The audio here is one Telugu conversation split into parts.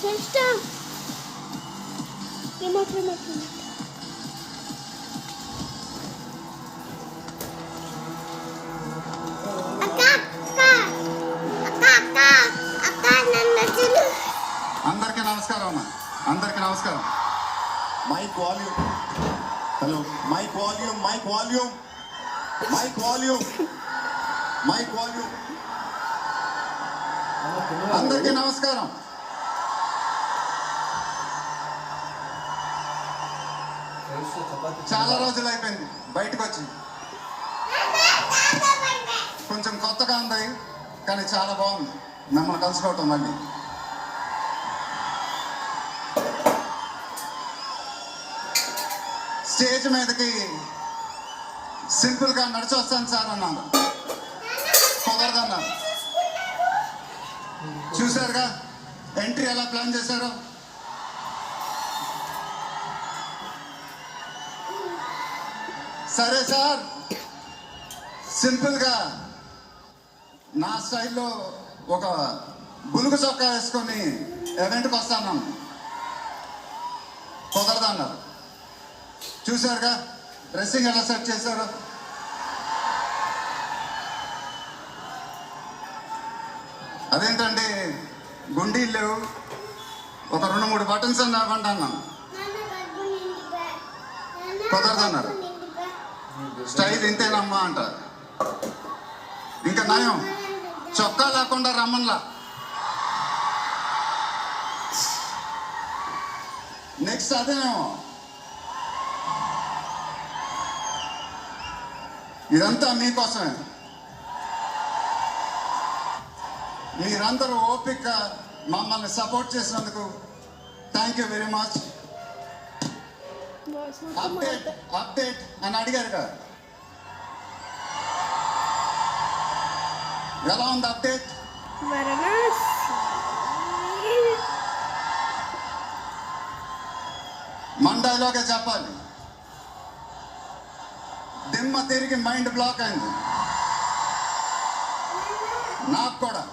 అందరికీ నమస్కారం అమ్మా, అందరికీ నమస్కారం. Mic volume, hello, mic volume, mic volume, mic volume, mic volume. అందరికీ నమస్కారం. చాలా రోజులు అయిపోయింది బయటకు వచ్చి, కొంచెం కొత్తగా ఉంది కానీ చాలా బాగుంది మిమ్మల్ని కలుసుకోవటం. మళ్ళీ స్టేజ్ మీదకి సింపుల్గా నడిచి వస్తాను సార్ అన్నాను, కుదరదన్నాను. చూసారుగా ఎంట్రీ ఎలా ప్లాన్ చేశారో. సరే సార్, సింపుల్గా నా స్టైల్లో ఒక బులుగు చొక్కా వేసుకొని ఈవెంట్కి వస్తాను, కుదరదన్నారు. చూసారుగా డ్రెస్సింగ్ ఎలా సెట్ చేశారు. అదేంటండి గుండీలు లేవు, ఒక 2-3 బటన్స్ అని ఇవ్వండి అన్నాను, కుదరదన్నారు. స్టైల్ ఇంతేనమ్మా అంటారు. ఇంకా నయం చొక్కా లేకుండా రమ్మన్లా. నెక్స్ట్ అదేనేమో. ఇదంతా మీకోసమే. మీరందరూ ఓపిక మమ్మల్ని సపోర్ట్ చేసినందుకు thank you very much. Update update అని అడిగారు కదా, ఎలా ఉంది అప్డేట్? మండైలోకే చెప్పాలి, దిమ్మ తిరిగి మైండ్ బ్లాక్ అయింది నాకు కూడా.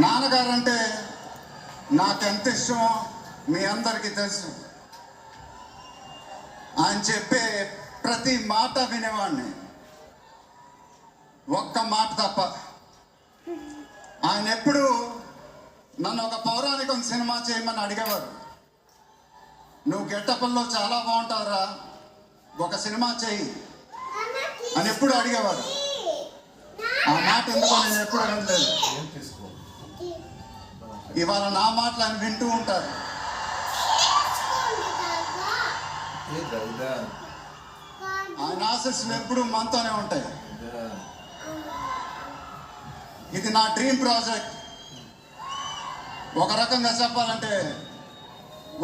నాన్నగారంటే నాకెంత ఇష్టమో మీ అందరికీ తెలుసు. ఆయన చెప్పే ప్రతి మాట వినేవాడిని, ఒక్క మాట తప్ప. ఆయన ఎప్పుడు నన్ను ఒక పౌరాణికం సినిమా చేయమని అడిగేవారు. నువ్వు గెట్టపల్లో చాలా బాగుంటావురా, ఒక సినిమా చేయి అని ఎప్పుడు అడిగేవారు. ఆ మాట ఎందుకో నేను ఎప్పుడు వినలేదు. ఇవాళ నా మాటలు ఆయన వింటూ ఉంటారు. ఆయన ఆశీస్సులు ఎప్పుడు మనతోనే ఉంటాయి. ఇది నా డ్రీమ్ ప్రాజెక్ట్. ఒక రకంగా చెప్పాలంటే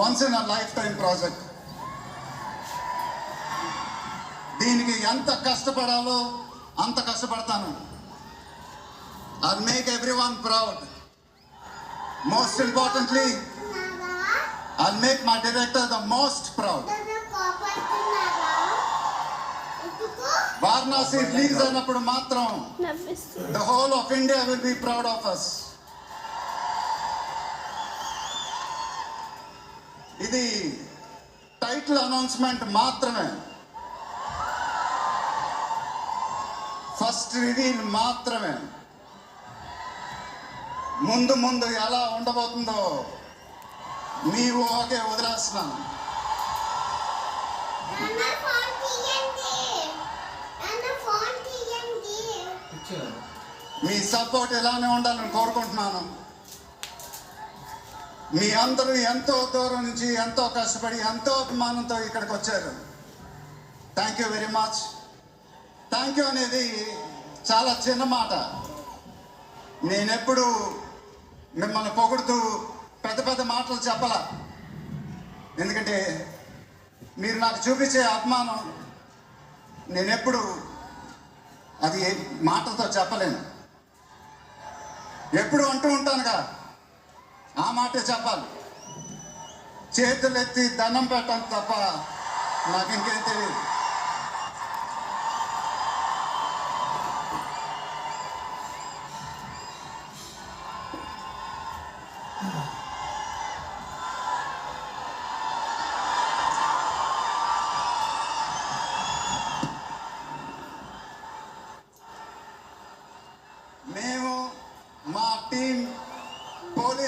once in a life time project. దీనికి ఎంత కష్టపడాలో అంత కష్టపడతాను. I'll make everyone proud. Most importantly, I'll make my director the most proud. Varanasi release అయినప్పుడు మాత్రం the whole of India will be proud of us. ఇది టైటిల్ అనౌన్స్మెంట్ మాత్రమే, ఫస్ట్ రివీల్ మాత్రమే. ముందు ముందు ఎలా ఉండబోతుందో మీ ఊహకే వదిలేస్తున్నాను. మీ సపోర్ట్ ఇలానే ఉండాలని కోరుకుంటున్నాను. మీ అందరూ ఎంతో దూరం నుంచి ఎంతో కష్టపడి ఎంతో అభిమానంతో ఇక్కడికి వచ్చారు. Thank you very much. Thank you అనేది చాలా చిన్న మాట. నేనెప్పుడు మిమ్మల్ని పొగుడుతూ పెద్ద పెద్ద మాటలు చెప్పాల, ఎందుకంటే మీరు నాకు చూపించే అభిమానం నేనెప్పుడు అది మాటలతో చెప్పలేను. ఎప్పుడు అంటూ ఉంటానుగా, ఆ మాటే చెప్పాలి. చేతులు ఎత్తి దండం పెట్టడం తప్ప నాకు ఇంకేం తెలియదు.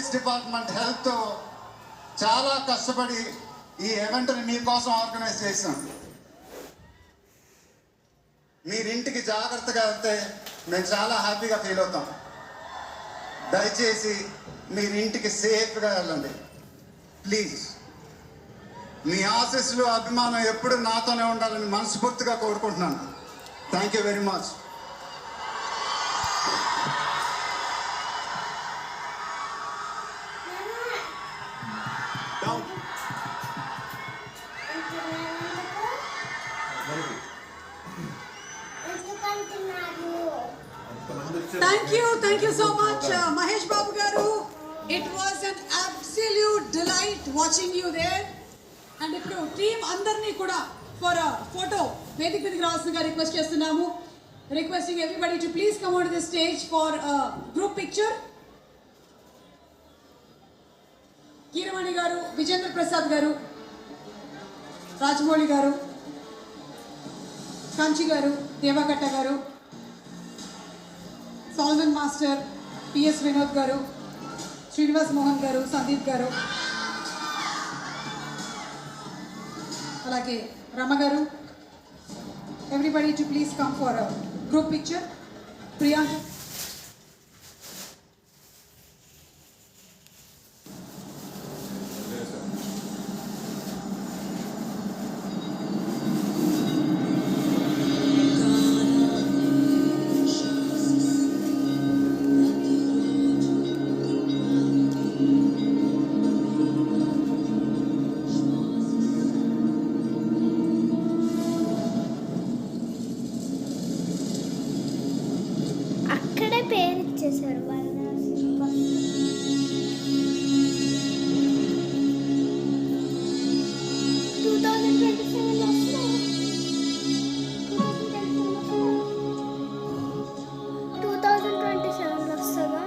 పోలీస్ డిపార్ట్మెంట్ హెల్త్తో చాలా కష్టపడి ఈ ఈవెంట్ని మీకోసం ఆర్గనైజ్ చేశాం. మీరింటికి జాగ్రత్తగా వెళ్తే మేము చాలా హ్యాపీగా ఫీల్ అవుతాం. దయచేసి మీరింటికి సేఫ్గా వెళ్ళండి ప్లీజ్. మీ ఆశీస్సులు అభిమానం ఎప్పుడు నాతోనే ఉండాలని మనస్ఫూర్తిగా కోరుకుంటున్నాను. Thank you very much. Thank you so much, Mahesh Babu Garu. It was an absolute delight watching you there. And ఇప్పుడు టీమ్ అందరినీ కూడా ఫర్ ఫోటో వేదిక మీదకి రావాల్సిందిగా రిక్వెస్ట్ చేస్తున్నాము. Requesting everybody to please come on to the stage for group picture. Keeravani గారు, విజేంద్ర ప్రసాద్ గారు, రాజమౌళి గారు, కాంచి గారు, దేవకట్ట గారు, సాల్మన్ మాస్టర్, పిఎస్ వినోద్ గారు, శ్రీనివాస్ మోహన్ గారు, సందీప్ గారు, అలాగే రమ గారు. Everybody to please come for group picture. Priyanka. అక్కడే పేరు ఇచ్చేసారు వారణాసి. 2027 వస్తుందా? 2027 వస్తుందా?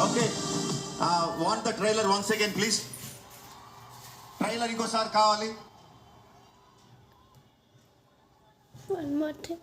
Okay want the trailer once again please. Trailer ఇంకోసారి కావాలి. One more time.